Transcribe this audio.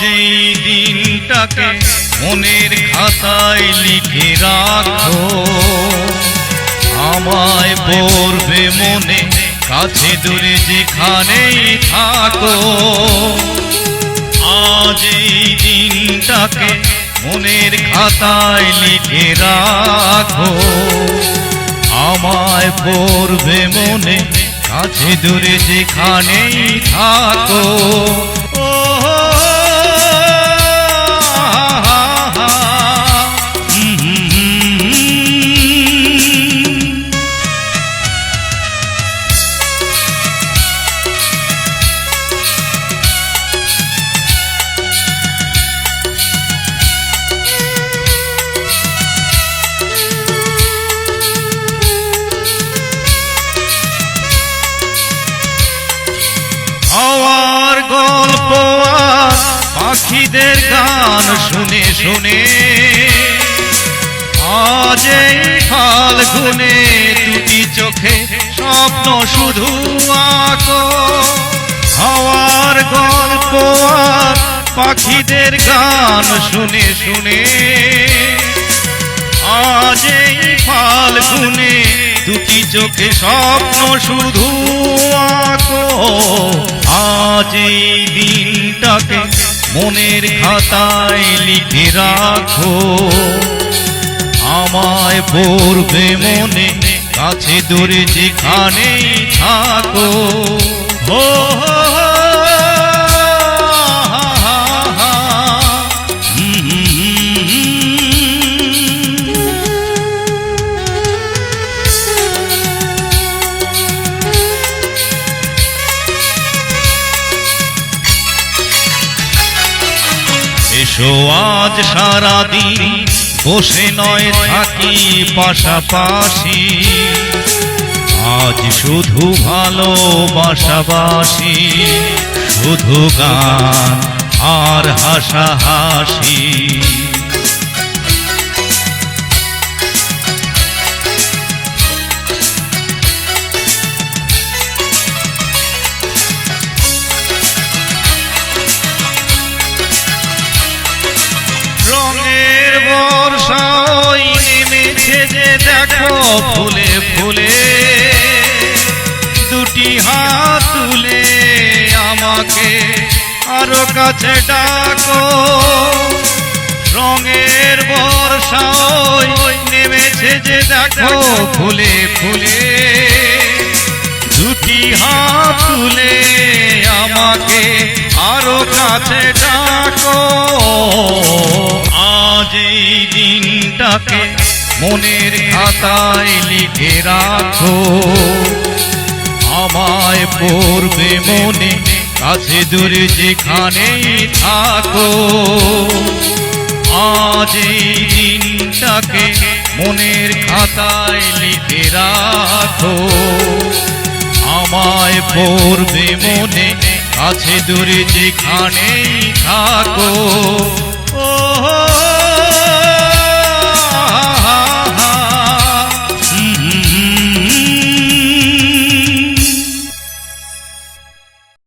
এই দিনটাকে মনের খাতায় লিখে রাখো, আমায় পড়বে মনে কাছে দূরে যেখানেই থাকো। আজ এই দিনটাকে মনের খাতায় লিখে রাখো, আমায় পড়বে মনে কাছে দূরে যেখানেই থাকো। আমার গল্প আর পাখিদের গান শুনে শুনে আজ এই ফাল্গুনে দুটি চোখে স্বপ্ন শুধু আঁকো। আমার গল্প আর পাখিদের গান শুনে শুনে আজ এই ফাল্গুনে দুটি চোখে স্বপ্ন শুধু আঁকো। আজ এই দিনটাকে মনের খাতায় লিখে রাখো, আমায় পড়বে মনে কাছে দূরে যেখানেই থাকো। এসো আজ সারাদিন বসে নয় থাকি পাশাপাশি, আজ শুধু ভালোবাসাবাসি, শুধু গান আর হাসাহাসি। রঙের বর্ষা ওই নেমেছে যে দেখো ফুলে ফুলে, দুটি হাত তুলে আমাকে আরো কাছে ডাকো। রঙের বর্ষা ওই নেমেছে যে দেখো ফুলে ফুলে, দুটি হাত তুলে আমাকে আরো কাছে ডাকো। আজ এই দিনটাকে মনের খাতায় লিখে রাখো, আমায় পড়বে মনে কাছে দূরে যেখানেই থাকো। আজ এই দিনটাকে মনের খাতায় লিখে রাখো, আমায় পড়বে মনে কাছে দূরে যেখানেই থাকো।